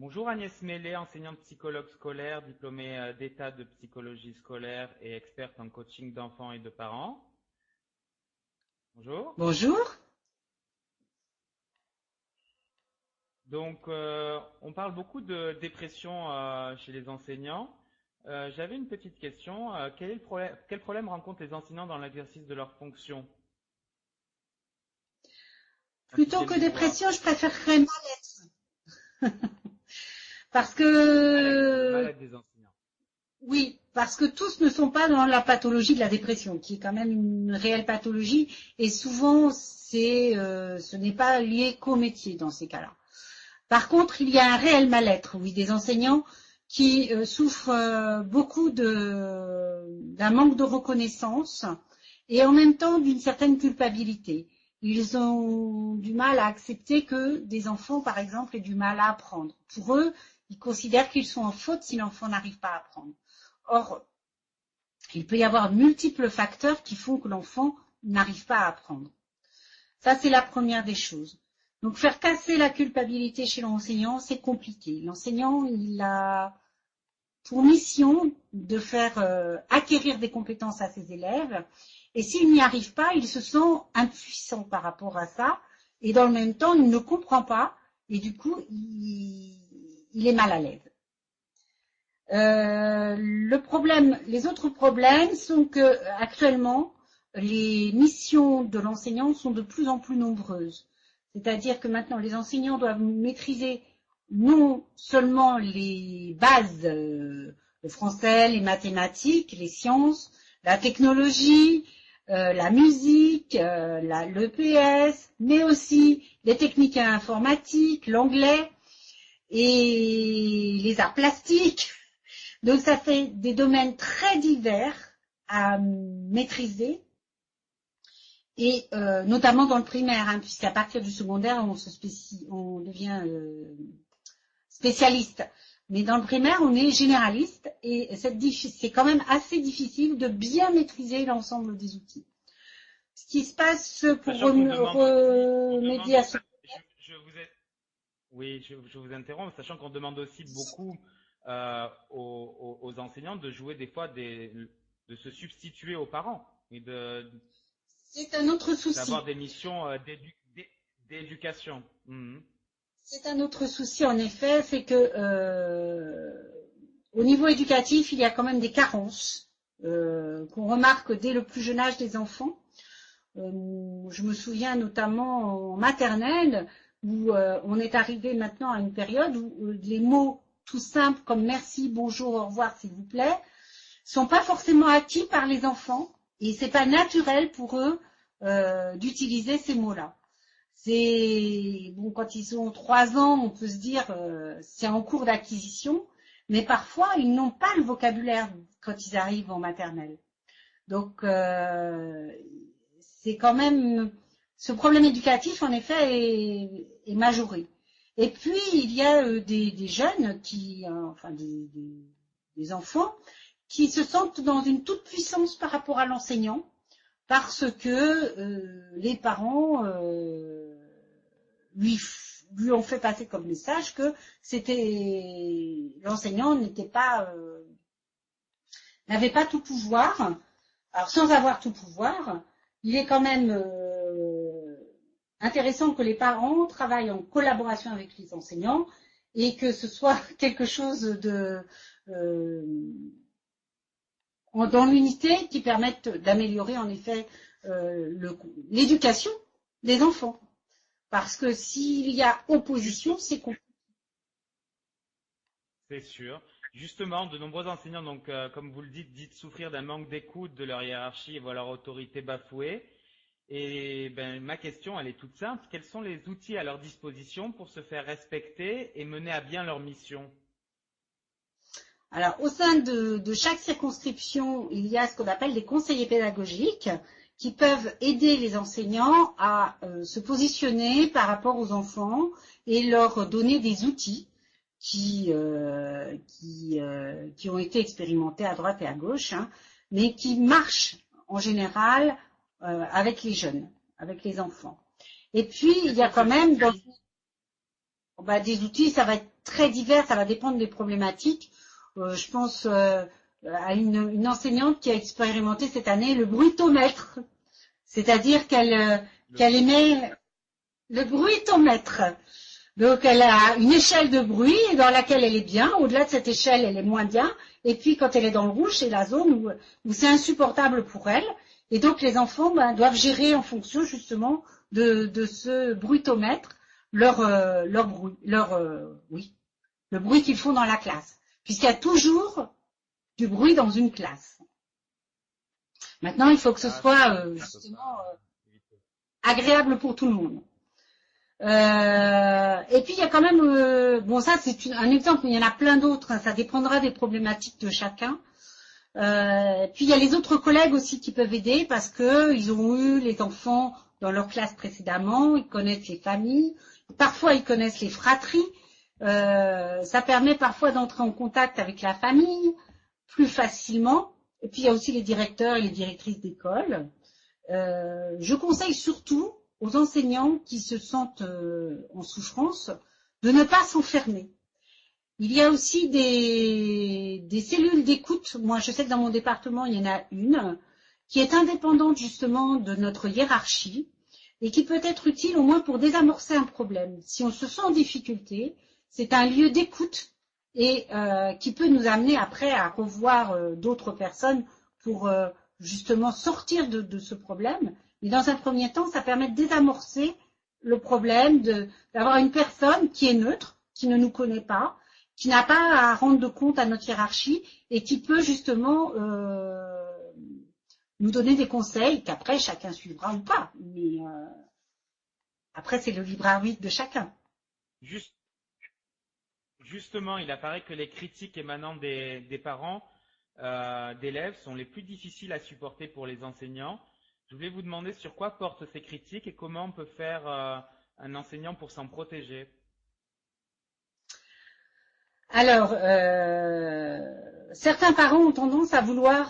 Bonjour Agnès Mellet, enseignante psychologue scolaire, diplômée d'état de psychologie scolaire et experte en coaching d'enfants et de parents. Bonjour. Bonjour. Donc, on parle beaucoup de dépression chez les enseignants. J'avais une petite question. Quel problème rencontrent les enseignants dans l'exercice de leurs fonctions quand ils Plutôt viennent que vous voir? dépression, je préférerais mal-être. Parce Le que, mal-être des enseignants. oui, parce que tous ne sont pas dans la pathologie de la dépression, qui est quand même une réelle pathologie, et souvent, ce n'est pas lié qu'au métier dans ces cas-là. Par contre, il y a un réel mal-être, oui, des enseignants qui souffrent beaucoup d'un manque de reconnaissance et en même temps d'une certaine culpabilité. Ils ont du mal à accepter que des enfants, par exemple, aient du mal à apprendre. Pour eux, ils considèrent qu'ils sont en faute si l'enfant n'arrive pas à apprendre. Or, il peut y avoir multiples facteurs qui font que l'enfant n'arrive pas à apprendre. Ça, c'est la première des choses. Donc, faire casser la culpabilité chez l'enseignant, c'est compliqué. L'enseignant, il a pour mission de faire acquérir des compétences à ses élèves. Et s'il n'y arrive pas, il se sent impuissant par rapport à ça. Et dans le même temps, il ne comprend pas. Et du coup, il est mal à l'aise. Les autres problèmes sont que actuellement, les missions de l'enseignant sont de plus en plus nombreuses. C'est-à-dire que maintenant, les enseignants doivent maîtriser non seulement les bases, le français, les mathématiques, les sciences, la technologie, la musique, l'EPS, mais aussi les techniques informatiques, l'anglais et les arts plastiques. Donc, ça fait des domaines très divers à maîtriser, et notamment dans le primaire, hein, puisqu'à partir du secondaire, on devient spécialiste. Mais dans le primaire, on est généraliste, et c'est quand même assez difficile de bien maîtriser l'ensemble des outils. Ce qui se passe pour remédier à ce... Oui, je vous interromps, sachant qu'on demande aussi beaucoup aux enseignants de jouer des fois de se substituer aux parents et C'est un autre souci. d'avoir des missions d'éducation. C'est un autre souci, en effet, c'est que au niveau éducatif, il y a quand même des carences qu'on remarque dès le plus jeune âge des enfants. Je me souviens notamment en maternelle, où on est arrivé maintenant à une période où les mots tout simples comme merci, bonjour, au revoir, s'il vous plaît, sont pas forcément acquis par les enfants, et c'est pas naturel pour eux d'utiliser ces mots-là. C'est bon, quand ils ont 3 ans, on peut se dire c'est en cours d'acquisition, mais parfois ils n'ont pas le vocabulaire quand ils arrivent en maternelle. Donc c'est quand même ce problème éducatif, en effet, est majoré. Et puis il y a des jeunes enfin des enfants qui se sentent dans une toute puissance par rapport à l'enseignant, parce que les parents lui ont fait passer comme message que l'enseignant n'avait pas tout pouvoir. Alors, sans avoir tout pouvoir, il est quand même intéressant que les parents travaillent en collaboration avec les enseignants, et que ce soit quelque chose dans l'unité qui permette d'améliorer en effet l'éducation des enfants. Parce que s'il y a opposition, c'est compliqué. C'est sûr. Justement, de nombreux enseignants, donc, comme vous le dites souffrir d'un manque d'écoute de leur hiérarchie et voient leur autorité bafouée. Et ma question, elle est toute simple. Quels sont les outils à leur disposition pour se faire respecter et mener à bien leur mission? Alors, au sein de chaque circonscription, il y a ce qu'on appelle des conseillers pédagogiques qui peuvent aider les enseignants à se positionner par rapport aux enfants et leur donner des outils qui ont été expérimentés à droite et à gauche, hein, mais qui marchent en général avec les jeunes, avec les enfants. Et puis, il y a quand même... Bah, des outils, ça va être très divers, ça va dépendre des problématiques. Je pense à une enseignante qui a expérimenté cette année le bruitomètre, c'est-à-dire qu'elle émet le bruitomètre. Donc, elle a une échelle de bruit dans laquelle elle est bien. Au-delà de cette échelle, elle est moins bien. Et puis, quand elle est dans le rouge, c'est la zone où c'est insupportable pour elle. Et donc, les enfants doivent gérer en fonction, justement, de ce bruitomètre leur bruit, oui, le bruit qu'ils font dans la classe. Puisqu'il y a toujours du bruit dans une classe. Maintenant, il faut que ce soit, justement, agréable pour tout le monde. Et puis il y a quand même, bon ça c'est un exemple, mais il y en a plein d'autres, hein, ça dépendra des problématiques de chacun. Puis il y a les autres collègues aussi qui peuvent aider parce que ils ont eu les enfants dans leur classe précédemment, ils connaissent les familles, parfois ils connaissent les fratries. Ça permet parfois d'entrer en contact avec la famille plus facilement. Et puis il y a aussi les directeurs et les directrices d'école. Je conseille surtout aux enseignants qui se sentent en souffrance de ne pas s'enfermer. Il y a aussi des cellules d'écoute. Moi, je sais que dans mon département, il y en a une qui est indépendante justement de notre hiérarchie et qui peut être utile au moins pour désamorcer un problème. Si on se sent en difficulté, c'est un lieu d'écoute et qui peut nous amener après à revoir d'autres personnes pour justement sortir de ce problème. Mais dans un premier temps, ça permet de désamorcer le problème, d'avoir une personne qui est neutre, qui ne nous connaît pas, qui n'a pas à rendre de compte à notre hiérarchie et qui peut justement nous donner des conseils qu'après chacun suivra ou pas. Mais après, c'est le libre arbitre de chacun. Justement, il apparaît que les critiques émanant des parents d'élèves sont les plus difficiles à supporter pour les enseignants. Je voulais vous demander sur quoi portent ces critiques et comment on peut faire un enseignant pour s'en protéger. Alors, certains parents ont tendance à vouloir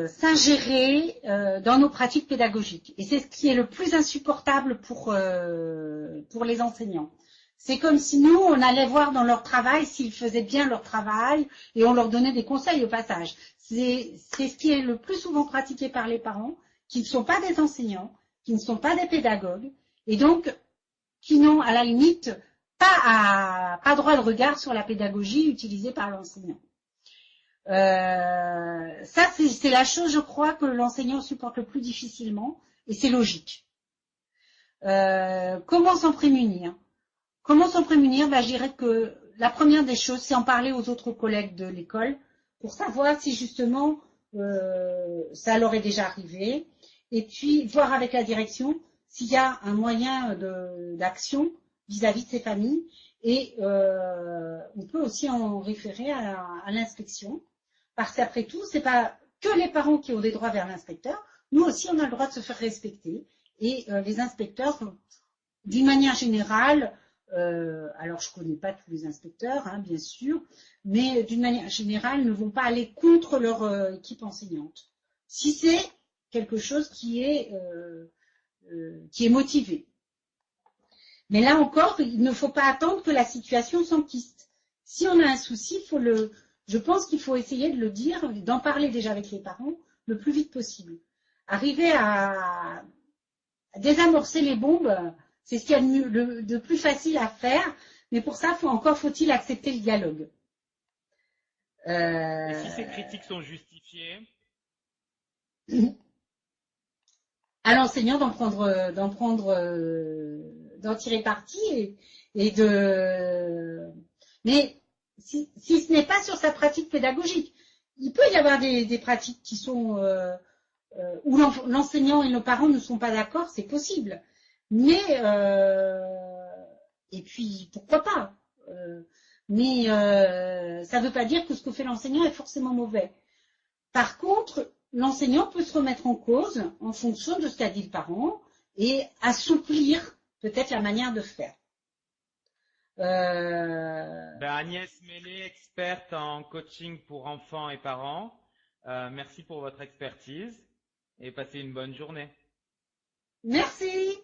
s'ingérer dans nos pratiques pédagogiques. Et c'est ce qui est le plus insupportable pour les enseignants. C'est comme si nous, on allait voir dans leur travail s'ils faisaient bien leur travail et on leur donnait des conseils au passage. C'est ce qui est le plus souvent pratiqué par les parents, qui ne sont pas des enseignants, qui ne sont pas des pédagogues, et donc qui n'ont à la limite pas droit de regard sur la pédagogie utilisée par l'enseignant. Ça, c'est la chose, je crois, que l'enseignant supporte le plus difficilement, et c'est logique. Comment s'en prémunir? Comment s'en prémunir? Je dirais que la première des choses, c'est en parler aux autres collègues de l'école pour savoir si justement ça leur est déjà arrivé, et puis voir avec la direction s'il y a un moyen d'action vis-à-vis de ces familles, et on peut aussi en référer à l'inspection, parce qu'après tout, c'est pas que les parents qui ont des droits vers l'inspecteur, nous aussi on a le droit de se faire respecter, et les inspecteurs, d'une manière générale, alors je connais pas tous les inspecteurs, hein, bien sûr, mais d'une manière générale, ne vont pas aller contre leur équipe enseignante, si c'est quelque chose qui est motivé. Mais là encore, il ne faut pas attendre que la situation s'enquiste. Si on a un souci, je pense qu'il faut essayer de le dire, d'en parler déjà avec les parents le plus vite possible. Arriver à désamorcer les bombes, c'est ce qu'il y a de plus facile à faire, mais pour ça, faut-il accepter le dialogue. Et si ces critiques sont justifiées? À l'enseignant d'en tirer parti mais si ce n'est pas sur sa pratique pédagogique, il peut y avoir des pratiques qui sont où l'enseignant et nos parents ne sont pas d'accord, c'est possible. Mais et puis pourquoi pas. Mais ça ne veut pas dire que ce que fait l'enseignant est forcément mauvais. Par contre, l'enseignant peut se remettre en cause en fonction de ce qu'a dit le parent et assouplir peut-être la manière de faire. Agnès Mélé, experte en coaching pour enfants et parents, merci pour votre expertise et passez une bonne journée. Merci.